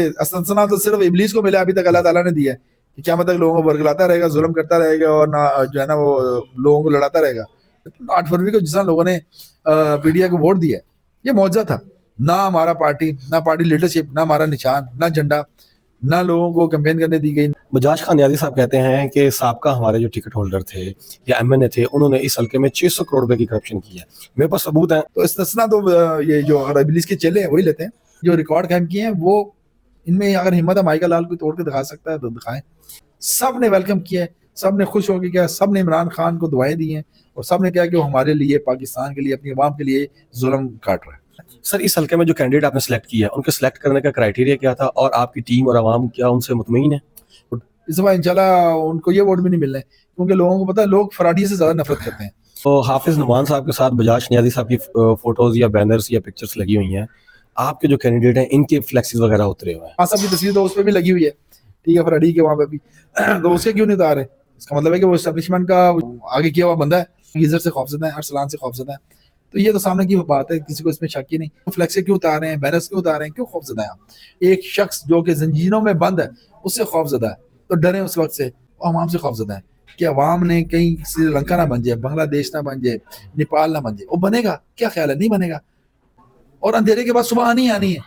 सनसना तो सिर्फ इबलीस को मिला अभी तक, अल्लाह ताला ने दिया है कि क्या मतलब लोगों को बरगलाता रहेगा, जुल्म करता रहेगा और ना जो है ना वो लोगों को लड़ाता रहेगा। 8 फरवरी को जिस तरह लोगों ने पीडीआई को वोट दिया, ये मौजूदा था। ना हमारा पार्टी, ना पार्टी लीडरशिप, ना हमारा निशान, ना झंडा, ना लोगों को कैंपेन करने दी गई। बजाज खान नियाज़ी साहब कहते हैं कि साबका हमारे जो टिकट होल्डर थे या एमएनए थे, उन्होंने इस हल्के में 600 करोड़ रुपए की करप्शन की है। मेरे पास सबूत है। तो इस्तेस्ना तो ये जो इबलीस के चेले हैं वही लेते हैं। जो रिकॉर्ड कायम किए हैं वो, इनमें अगर हिम्मत है माइकल लाल को तोड़ के दिखा सकता है तो दिखाएं। सब ने वेलकम किया है, सब ने खुश होकर किया, सब ने इमरान खान को दुआएं दी हैं और सब ने कहा कि वो हमारे लिए, पाकिस्तान के लिए, अपनी आवाम के लिए जुल्म काट रहा है। सर, इस हल्के में जो कैंडिडेट आपने सेलेक्ट किया है, उनके सेलेक्ट करने का क्राइटेरिया क्या था और आपकी टीम और आवाम क्या उनसे मुतमईन है? इस दफा इंशाल्लाह उनको ये वोट भी नहीं मिलने, क्योंकि लोगों को पता है लोग फराडी से ज्यादा नफरत करते हैं। तो हाफिज नुमान साहब के साथ बजाज नियाज़ी साहब की फोटोज या बैनर्स या पिक्चर्स लगी हुई हैं। आपके जो कैंडिडेट हैं इनके फ्लेक्सेस वगैरह उतरे हुए हैं। हाँ, सब की तस्वीर तो उस पर भी लगी हुई है, ठीक है, फराडी के वहाँ पे भी। तो उसे क्यों नहीं उतारे? इसका मतलब है कि वो एस्टेब्लिशमेंट का आगे किया हुआ बंदा है, गीजर से खौफजदा है, अरसलान से खौफजदा है। तो ये तो सामने की बात है, किसी को इसमें शक ही नहीं। फ्लेक्स क्यों उतार रहे हैं, बैनर्स क्यों उतार रहे हैं, क्यों खौफजदा है? एक शख्स जो कि जंजीरों में बंद है उससे खौफजदा है, तो डरे उस वक्त से, अवाम से खौफजदा है कि अवाम ने कहीं श्रीलंका ना बन जाए, बांग्लादेश ना बन जाए, नेपाल ना बन जाए। वो बनेगा क्या ख्याल है? नहीं बनेगा। और अंधेरे के बाद सुबह आनी है।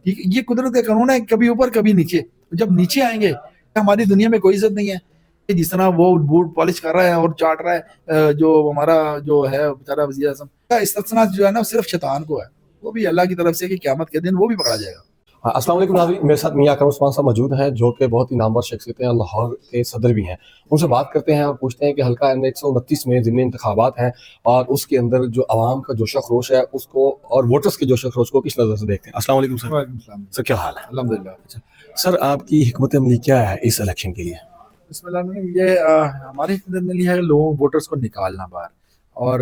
ये कुदरत का कानून है, कभी ऊपर कभी नीचे। जब नीचे आएंगे हमारी दुनिया में कोई इज्जत नहीं है। जिस तरह वो बूट पॉलिश कर रहा है और चाट रहा है, जो हमारा जो है बेचारा वज़ीर आज़म का इस्तिस्ना जो है ना सिर्फ शैतान को है, वो भी अल्लाह की तरफ से कि क़यामत के दिन वो भी पकड़ा जाएगा। अस्सलाम वालेकुम नाज़रीन, मेरे साथ मियां अकरम उस्मान साहब मौजूद हैं जो कि बहुत ही नामवर शख्सियत हैं, लाहौर के सदर भी हैं। उनसे बात करते हैं और पूछते हैं कि हल्का एन 129 में ज़िमनी इंतखाबात हैं और उसके अंदर जो आवाम का जोशो खरोश है उसको और वोटर्स के जोशो खरोश को किस नज़र से देखते हैं। अस्सलाम वालेकुम सर। वालेकुम सलाम। सर, क्या हाल है? अल्हम्दुलिल्लाह। अच्छा, सर आपकी हिकमत अमली क्या है इस इलेक्शन के लिए? ये हमारी जिम्मेदारी है लोगों वोटर्स को निकालना बाहर। और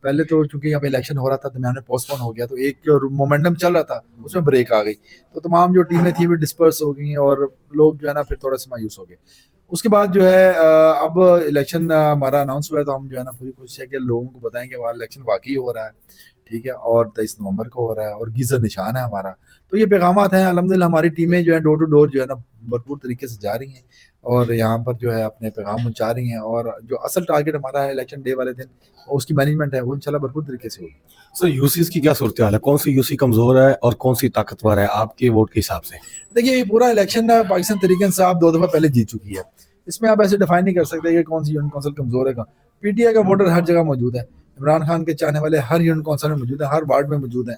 पहले तो चूंकि यहाँ पे इलेक्शन हो रहा था, दरमियान में पोस्टपोन हो गया, तो एक मोमेंटम चल रहा था उसमें ब्रेक आ गई, तो तमाम जो टीमें थी वो डिस्पर्स हो गई और लोग जो है ना फिर थोड़ा सा मायूस हो गए। उसके बाद जो है अब इलेक्शन हमारा अनाउंस हुआ है, तो हम जो है ना पूरी कोशिश है कि लोगों को बताएं कि हमारा इलेक्शन वाकई हो रहा है, ठीक है, और 23 नवंबर को हो रहा है और गीजर निशान है हमारा। तो ये पैगामात हैं, अल्हम्दुलिल्लाह हमारी टीमें जो है डोर टू डोर जो है ना भरपूर तरीके से जा रही हैं और यहाँ पर जो है अपने पैगाम पहुँचा रही हैं। और जो असल टारगेट हमारा है इलेक्शन डे वाले दिन, उसकी मैनेजमेंट है वो इंशाल्लाह भरपूर तरीके से होगी। सर, यूसीज की क्या सूरत हाल है? कौन सी यूसी कमजोर है और कौन सी ताकतवर है आपके वोट के हिसाब से? देखिए, ये पूरा इलेक्शन पाकिस्तान तरीके से आप 2 दफा पहले जीत चुकी है, इसमें आप ऐसे डिफाइन नहीं कर सकते कि कौन सी यूनियन काउंसिल कमजोर है। पीटीआई का वोटर हर जगह मौजूद है, इमरान खान के चाहने वाले हर यूनियन काउंसिल में मौजूद है, हर वार्ड में मौजूद है,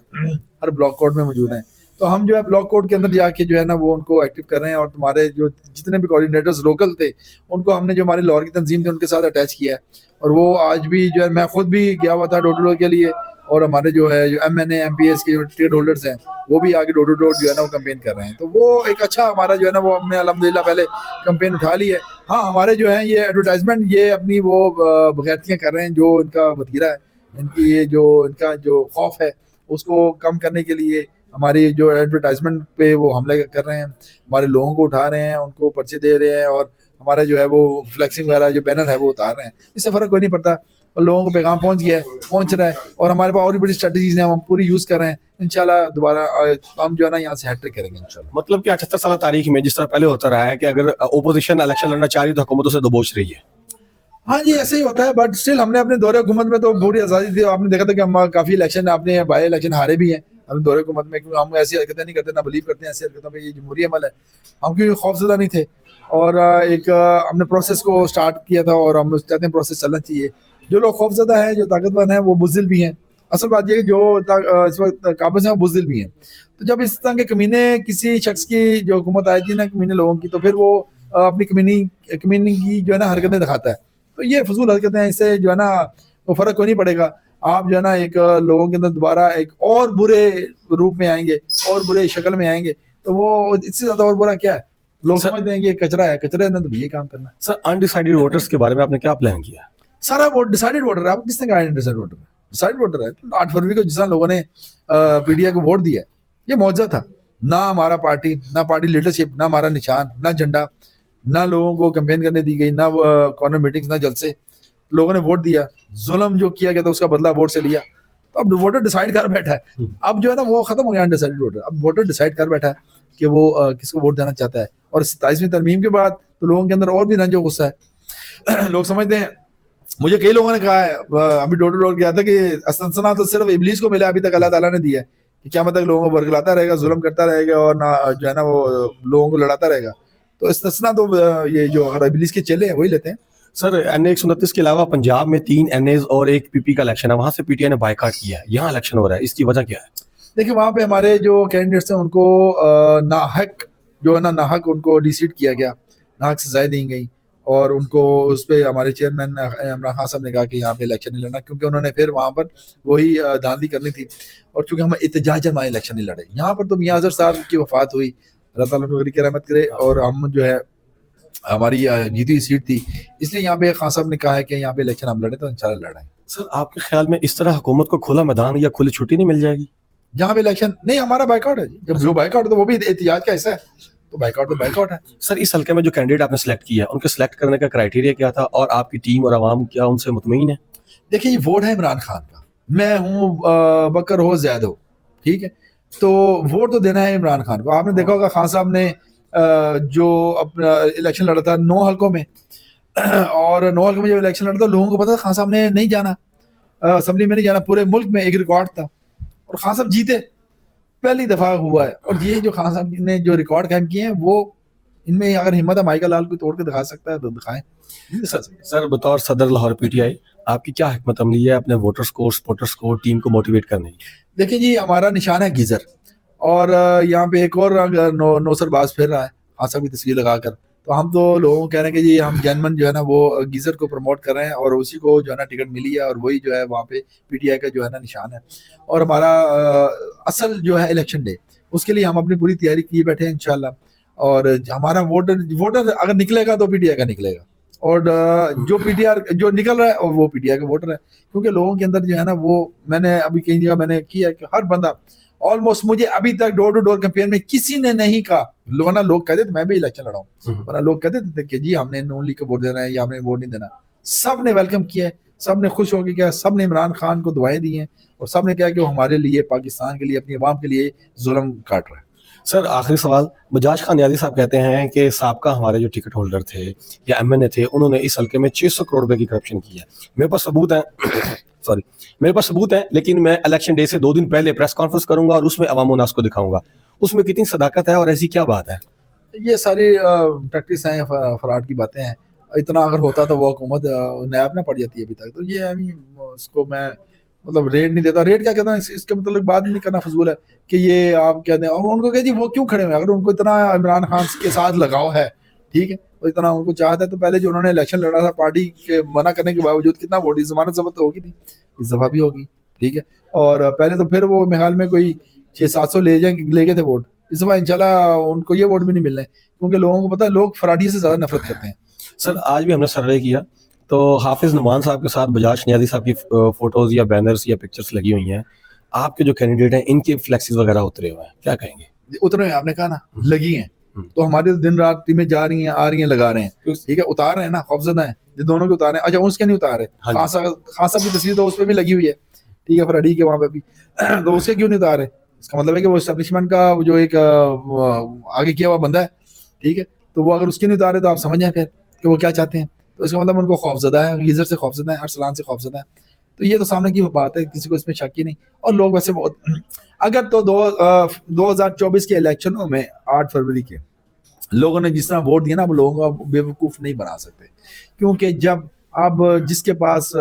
हर ब्लॉक कोड में मौजूद है। तो हम जो है ब्लॉक कोड के अंदर जाके जो है ना वो उनको एक्टिव कर रहे हैं और तुम्हारे जो जितने भी कोऑर्डिनेटर्स लोकल थे उनको हमने जो हमारी लाहौर की तंजीम थी उनके साथ अटैच किया है। और वो आज भी जो है, मैं खुद भी गया हुआ था डोर टू डोर के लिए, और हमारे जो है जो एमएनए एमपीएस के जो टिकट होल्डर्स हैं वो भी आगे डोर टू डोर जो है ना वो कैंपेन कर रहे हैं। तो वो एक अच्छा हमारा जो है ना वो हमने अल्हम्दुलिल्लाह पहले कैंपेन उठा ली है। हाँ, हमारे जो है ये एडवर्टाइजमेंट ये अपनी वो बगैरतियाँ कर रहे हैं, जो इनका वतीरा है, इनकी ये जो इनका जो खौफ है उसको कम करने के लिए हमारी जो एडवर्टाइजमेंट पे वो हमले कर रहे हैं, हमारे लोगों को उठा रहे हैं, उनको पर्चे दे रहे हैं और हमारा जो है वो फ्लेक्सिंग वगैरह जो बैनर है वो उतार रहे हैं। इससे फ़र्क कोई नहीं पड़ता और लोगों को पैगाम पहुंच गया है, पहुंच रहा है और हमारे पास और भी बड़ी स्ट्रेटजीज हैं, हम पूरी यूज़ कर रहे हैं। इंशाल्लाह दोबारा हम जो है ना यहाँ से हैट्रिक करेंगे इंशाल्लाह। मतलब कि 78 साल तारीख में जिस तरह पहले होता रहा है कि अगर ओपोजिशन इलेक्शन लड़ना चाह रही तो हुकूमतों से दबोच रही है। हाँ जी, ऐसे ही होता है, बट स्टिल हमने अपने दौरे हुकूमत में तो पूरी आज़ादी थी। आपने देखा था कि हम काफ़ी इलेक्शन अपने बाई इलेक्शन हारे भी हैं हम दौरे हुकूमत में, क्योंकि हम ऐसी हरकतें नहीं करते, ना बिलीव करते हैं ऐसी हरकतों में, ये जमहूरी अमल है। हम क्योंकि खौफजदा नहीं थे और हमने प्रोसेस को स्टार्ट किया था और हम चाहते हैं प्रोसेस चलना चाहिए। जो लोग खौफजदा है, जो ताकतवर हैं, वो बुज़दिल भी हैं। असल बात यह है कि जो इस वक्त काबिज हैं वो बुज़दिल भी हैं। तो जब इस तरह के कमीने किसी शख्स की जो हुकूमत आई थी ना, कमीने लोगों की, तो फिर वो अपनी कमीनी की जो है ना हरकतें दिखाता है। तो ये फजूल हरकतें हैं, इससे जो है ना वो फ़र्क कोई नहीं पड़ेगा। आप जो है ना एक लोगों के अंदर दोबारा एक और बुरे रूप में आएंगे और बुरे शक्ल में आएंगे, तो वो इससे ज़्यादा और बुरा क्या है? लोग समझते हैं कि ये कचरा है, कचरे ने तो ये काम करना है। सर, अनडिसाइडेड वोटर्स के बारे में आपने क्या प्लान किया? सारा वोट डिसाइडेड वोटर है। आप किसने कहा डिसाइडेड वोटर है? डिसाइडेड वोटर है। 8 फरवरी को जिस तरह लोगों ने पीडीआई को वोट दिया, ये मौजूदा था। ना हमारा पार्टी, ना पार्टी लीडरशिप, ना हमारा निशान, ना झंडा, ना लोगों को कैंपेन करने दी गई, ना कॉर्नर मीटिंग्स, ना जलसे। लोगों ने वोट दिया, जुल्म जो किया गया था उसका बदला वोट से लिया। तो अब वोटर डिसाइड कर बैठा है। अब जो है ना वो खत्म हो गया अनडिसाइडेड वोटर, अब वोटर डिसाइड कर बैठा है। कि वो किसको वोट देना चाहता है। और 27वीं तरमीम के बाद तो लोगों के अंदर और भी रंजो गुस्सा है। लोग समझते हैं, मुझे कई लोगों ने कहा है, अभी डोर टू डोर गया था, कि सनसना तो सिर्फ इब्लीस को मिला अभी तक, अल्लाह ताला ने दिया है कि क्या मतलब लोगों को बरगलाता रहेगा, जुल्म करता रहेगा और ना जो है ना वो लोगों को लड़ाता रहेगा। तो इस्तिस्ना तो ये जो अगर इब्लीस के चेले हैं वही लेते हैं। सर NA 129 के अलावा पंजाब में 3 NAs और 1 PP का इलेक्शन है, वहां से PTI ने बायकॉट किया है, यहाँ इलेक्शन हो रहा है, इसकी वजह क्या है? देखिए वहां पे हमारे जो कैंडिडेट्स हैं उनको नाहक जो है ना नाहक उनको डिसीट किया गया, नाहक सजाएं दी गई, और उनको उस पर हमारे चेयरमैन इमरान खान साहब ने कहा कि यहाँ पे इलेक्शन नहीं लड़ना, क्योंकि उन्होंने फिर वहाँ पर वही धांधली करनी थी। और चूंकि हम एहतजाजन वहाँ इलेक्शन नहीं लड़े, यहाँ पर तो मियां अजहर साहब की वफात हुई, अल्लाह ताला उनको की रहमत करे, और हम जो है हमारी जीती हुई सीट थी, इसलिए यहाँ पे खान साहब ने कहा है कि यहाँ पे इलेक्शन हम लड़े तो इंशाल्लाह लड़ाएं। सर आपके ख्याल में इस तरह हुकूमत को खुला मैदान या खुली छुट्टी नहीं मिल जाएगी? जहाँ पे इलेक्शन नहीं, हमारा बाइकआउट है जी। जब जो बाइकआउट तो वो भी एहतिजाज का हिस्सा है, तो बाइकआउट है। सर इस हल्के में जो कैंडिडेट आपने सेलेक्ट किया है उनके सेलेक्ट करने का क्राइटेरिया क्या था, और आपकी टीम और आवाम क्या उनसे मुतमईन है? देखिए ये वोट है इमरान खान का, मैं हूँ बकर हो जैद हो, ठीक है, तो वोट तो देना है इमरान खान को। आपने देखा होगा खान साहब ने जो अपना इलेक्शन लड़ा था 9 हल्कों में, और 9 हल्कों में जब इलेक्शन लड़ा था लोगों को पता था खान साहब ने नहीं जाना, असेंबली में नहीं जाना, पूरे मुल्क में एक रिकॉर्ड था, और खान साहब जीते, पहली दफा हुआ है। और ये जो खान साहब ने जो रिकॉर्ड कायम किए हैं, वो इनमें अगर हिम्मत है माइकल लाल को तोड़ के दिखा सकता है तो दिखाएं। सर बतौर सदर लाहौर PTI आपकी क्या हिकमत अमली है अपने वोटर्स को, सपोर्टर्स को, टीम को मोटिवेट करने की? देखिए जी हमारा निशान है गीजर, और यहाँ पे एक और नौसरबाज फिर रहा है खान साहब की तस्वीर लगाकर, तो हम तो लोगों को कह रहे हैं कि जी हम जनमन जो है ना वो गीजर को प्रमोट कर रहे हैं, और उसी को जो है ना टिकट मिली है, और वही जो है वहाँ पे PTI का जो है ना निशान है। और हमारा असल जो है इलेक्शन डे, उसके लिए हम अपनी पूरी तैयारी किए बैठे हैं इंशाल्लाह। और हमारा वोटर अगर निकलेगा तो PTI का निकलेगा, और जो PTR जो निकल रहा है और वो PTI का वोटर है, क्योंकि लोगों के अंदर जो है ना वो, मैंने अभी कई जगह मैंने किया कि हर बंदा ऑलमोस्ट, मुझे अभी तक डोर टू डोर कैंपेन में किसी ने नहीं कहा, वरना लोग कहते थे मैं भी इलेक्शन लड़ाऊं, वरना लोग कहते थे कि जी हमने नून लीग को वोट देना है या हमने वोट नहीं देना। सब ने वेलकम किया है, सब ने खुश होकर किया, सब ने इमरान खान को दुआएं दी हैं, और सब ने कहा कि वो हमारे लिए, पाकिस्तान के लिए, अपनी आवाम के लिए जुल्म काट रहा है। सर आखिरी सवाल, बजाज खान नियाज़ी साहब कहते हैं कि साबका हमारे जो टिकट होल्डर थे या MNA थे उन्होंने इस हल्के में 600 करोड़ रुपए की करप्शन की है। मेरे पास सबूत है सॉरी मेरे पास सबूत है, लेकिन मैं इलेक्शन डे से 2 दिन पहले प्रेस कॉन्फ्रेंस करूंगा और उसमें अवाम उन्नास को दिखाऊंगा। उसमें कितनी सदाकत है और ऐसी क्या बात है? ये सारी प्रैक्टिस है, फ्रॉड की बातें हैं। इतना अगर होता तो वो हुकूमत नायाब ना पड़ जाती है अभी तक। तो ये उसको मैं मतलब रेट नहीं देता, रेट क्या कहता हूँ इसके मतलब बात नहीं करना फजूल है कि ये आप कहते हैं, और उनको कह जी वो क्यों खड़े हुए, अगर उनको इतना इमरान खान के साथ लगाव है, ठीक है, तो इतना उनको चाहता है, तो पहले जो उन्होंने इलेक्शन लड़ा था पार्टी के मना करने के बावजूद, कितना वोट इस जमानत जब्त तो होगी थी, इस दफा भी होगी, ठीक है। और पहले तो फिर वो मेहाल में कोई 600-700 ले गए थे वोट, इस दफा इंशाल्लाह उनको ये वोट भी नहीं मिलने, क्योंकि लोगों को पता है लोग फराडी से ज्यादा नफरत करते हैं। सर आज भी हमने सर्वे किया तो हाफिज नुमान साहब के साथ बजाज नियाज़ी साहब की फोटोज या बैनर्स या पिक्चर्स लगी हुई हैं। आपके जो कैंडिडेट हैं इनके फ्लेक्सेस वगैरह उतरे हुए हैं, क्या कहेंगे? उतरे आपने कहा ना लगी हैं, तो हमारे दिन रात टीमें जा रही हैं, आ रही हैं, लगा रहे हैं, ठीक है, उतार रहे हैं ना, खौफजदा है, ये दोनों के उतारे। अच्छा उसके नहीं उतारे, खान साहब की तस्वीर तो उस पर भी लगी हुई है, ठीक है, फराडी के वहां पे भी, तो उसके क्यों नहीं उतारे? इसका मतलब है कि वो एस्टेब्लिशमेंट का जो एक आगे किया हुआ बंदा है, ठीक है, तो वो अगर उसके नहीं उतारे तो आप समझ जाए फिर कि वो क्या चाहते हैं। तो इसका मतलब उनको खौफजदा है, गीजर से खौफजदा है, अरसलान से खौफजदा है। तो ये तो सामने की बात है, किसी को इसमें शक ही नहीं। और लोग वैसे बहुत, अगर तो 2024 के इलेक्शनों में 8 फरवरी के लोगों ने जिस तरह वोट दिया ना, वो लोगों को बेवकूफ़ नहीं बना सकते, क्योंकि जब अब जिसके पास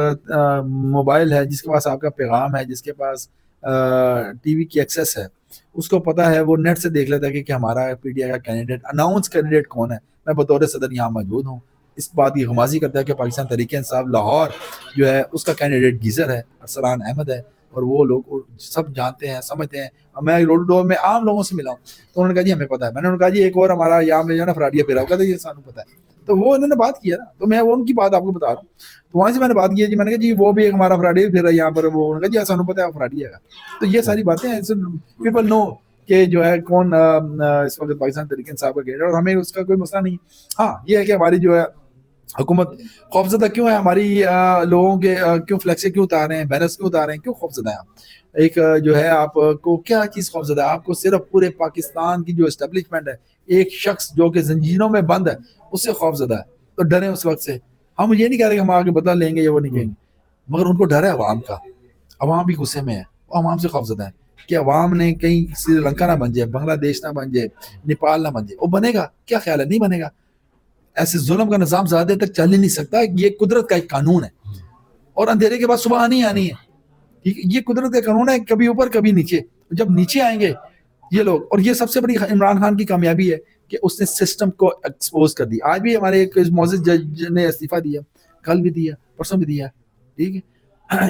मोबाइल है, जिसके पास आपका पैगाम है, जिसके पास टीवी की एक्सेस है, उसको पता है, वो नेट से देख लेता है कि हमारा PTI का कैंडिडेट, अनाउंस कैंडिडेट कौन है। मैं बतौर सदर यहाँ मौजूद हूँ, इस बात की गुमाजी करता है कि पाकिस्तान तहरीक इंसाफ लाहौर जो है उसका कैंडिडेट गीजर है, अरसलान अहमद है, और वो लोग सब जानते हैं, समझते हैं। मैं रोड डोर में आम लोगों से मिला हूँ, तो उन्होंने कहा जी हमें पता है। मैंने उन्होंने कहा जी एक और हमारा यहाँ में जो है ना फराडिया फिरा होगा, तो ये सानू पता है। तो वो इन्होंने बात किया ना, तो मैं वो उनकी बात आपको बता रहा हूँ। तो वहाँ से मैंने बात की जी, मैंने कहा जी वो भी एक हमारा फराडिया फिर यहाँ पर, वो उन्होंने कहा जी सानू पता है फराडिया का। तो ये सारी बातें हैं, पीपल नो कि जो है कौन इस वक्त पाकिस्तान तहरीक इंसाफ का कैंडिडेट, और हमें उसका कोई मसला नहीं। हाँ ये है कि हमारी जो है हुकूमत खौफजदा क्यों है हमारी लोगों के क्यों फ्लैक्से क्यों उतार रहे हैं, बैनर्स क्यों उतार रहे हैं, क्यों खौफजदा है आप? एक जो है आपको क्या चीज़ खौफजदा है? आपको सिर्फ पूरे पाकिस्तान की जो एस्टेब्लिशमेंट है, एक शख्स जो कि जंजीरों में बंद है, उससे खौफजदा है। तो डरे उस वक्त से। हम ये नहीं कह रहे कि हम आगे बदला लेंगे या वो नहीं कहेंगे, मगर उनको डर है अवाम का। अवाम भी गुस्से में है, वो अवाम से खौफजदा है कि अवाम ने कहीं श्रीलंका ना बन जाए, बांग्लादेश ना बन जाए, नेपाल ना बन जाए। वो बनेगा? क्या ख्याल है? नहीं बनेगा। ऐसे जुल्म का निज़ाम ज़्यादा देर तक चल ही नहीं सकता। ये कुदरत का एक कानून है और अंधेरे के बाद सुबह आनी ही आनी है। ठीक है? ये कुदरत का कानून है, कभी ऊपर कभी नीचे। जब नीचे आएंगे ये लोग, और ये सबसे बड़ी इमरान खान की कामयाबी है कि उसने सिस्टम को एक्सपोज कर दी। आज भी हमारे एक मोअज़्ज़िज़ जज ने इस्तीफा दिया, कल भी दिया, परसों भी दिया। ठीक है?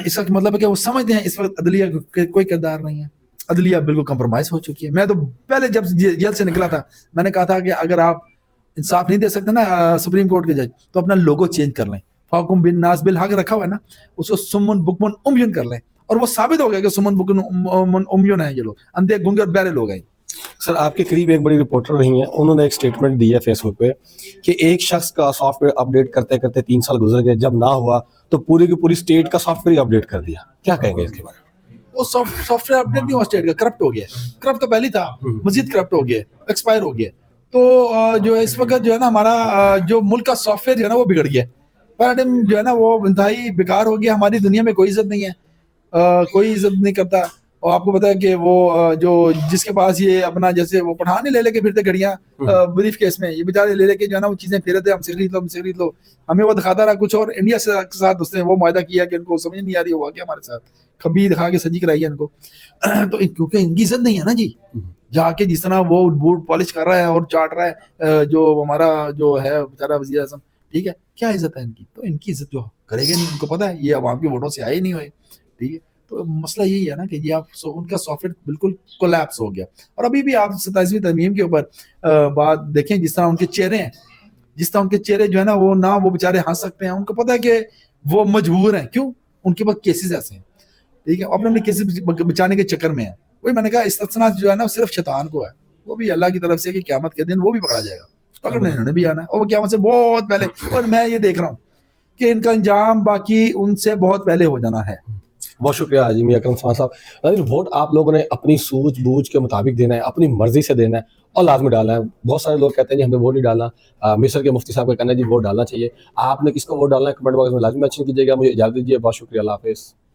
इसका मतलब है कि वो समझते हैं इस वक्त अदलिया कोई किरदार नहीं है। अदलिया बिल्कुल कंप्रोमाइज हो चुकी है। मैं तो पहले जब जेल से निकला था, मैंने कहा था कि अगर आप इंसाफ नहीं दे सकते ना सुप्रीम कोर्ट के जज, तो अपना लोगो चेंज कर लें। फाकुम बिन नास बिल हक रखा हुआ है ना, उसको सुमन बुकमन उमयुन कर लें। और वो साबित हो गया कि सुमन बुकमन उमयुन है। ये लोग अंधे गुंगे और बहरे लोग हैं। सर आपके करीब एक बड़ी रिपोर्टर रही हैं, उन्होंने एक स्टेटमेंट दी है फेसबुक पे कि एक शख्स का सॉफ्टवेयर अपडेट करते करते 3 साल गुजर गए, जब ना हुआ तो पूरी की पूरी स्टेट का सॉफ्टवेयर अपडेट कर दिया। क्या कहेंगे इसके बारे में? वो सॉफ्टवेयर अपडेट नहीं हुआ स्टेट का, करप्ट हो गया। करप्ट तो पहले ही था, मजीद करप्ट हो गया, एक्सपायर हो गया। तो जो है इस वक्त जो है ना हमारा जो मुल्क का सॉफ्टवेयर जो है ना वो बिगड़ गया। पैराडिम जो है ना वो इंतहाई बेकार हो गया। हमारी दुनिया में कोई इज्जत नहीं है, कोई इज्जत नहीं करता। और आपको पता है कि वो जो जिसके पास ये अपना जैसे वो पठान ही ले लेके फिरते घड़ियाँ ब्रीफ केस में, ये बेचारे ले लेके जो है ना वो चीज़ें फिर रहे थे, हमसे खरीद लो, हमसे खरीद लो। हमें वो दिखाता रहा कुछ और, इंडिया से के साथ उसने वो मुआहदा किया कि इनको समझ नहीं आ रही हुआ क्या हमारे साथ, खबी दिखा के सजी कराई है इनको। तो क्योंकि इनकी इज्जत नहीं है ना जी। जाके जिस तरह वो बूट पॉलिश कर रहा है और चाट रहा है जो हमारा जो है बेचारा वज़ीर आज़म, ठीक है, क्या इज्जत है इनकी? तो इनकी इज्जत जो करेंगे नहीं, उनको पता है ये अवाम के वोटों से आए नहीं हुए। ठीक है? तो मसला यही है ना कि ये आप उनका सॉफ्टवेयर बिल्कुल कोलैप्स हो गया। और अभी भी आप 27वीं तरमीम के ऊपर बात देखें, जिस तरह उनके चेहरे हैं, जिस तरह उनके चेहरे जो है ना वो ना वो बेचारे हंस सकते हैं। उनको पता है कि वो मजबूर हैं। क्यों? उनके पास केसेस ऐसे हैं। ठीक है? अपने अपने केसेस बचाने के चक्कर में है। वही मैंने कहा इस्तिस्ना जो है ना सिर्फ शैतान को है, वो भी अल्लाह की तरफ से कि क़यामत के दिन वो भी पकड़ा जाएगा। पकड़ने इन्होंने भी आना है और वो क़यामत से बहुत पहले। और मैं ये देख रहा हूँ कि इनका अंजाम बाकी उनसे बहुत पहले हो जाना है। बहुत शुक्रिया हाजी मियां अकरम उस्मान साहब। नाज़रीन, वोट आप लोगों ने अपनी सूझ-बूझ के मुताबिक देना है, अपनी मर्ज़ी से देना है और लाज़मी डालना है। बहुत सारे लोग कहते हैं जी हमें वोट नहीं डालना। मिस्र के मुफ्ती साहब का कहना है जी वोट डालना चाहिए। आपने किसको वोट डालना है कमेंट बॉक्स में लाज़मी मेंशन कीजिएगा। मुझे इजाज़त दीजिए। बहुत शुक्रिया। अल्लाह हाफ़िज़।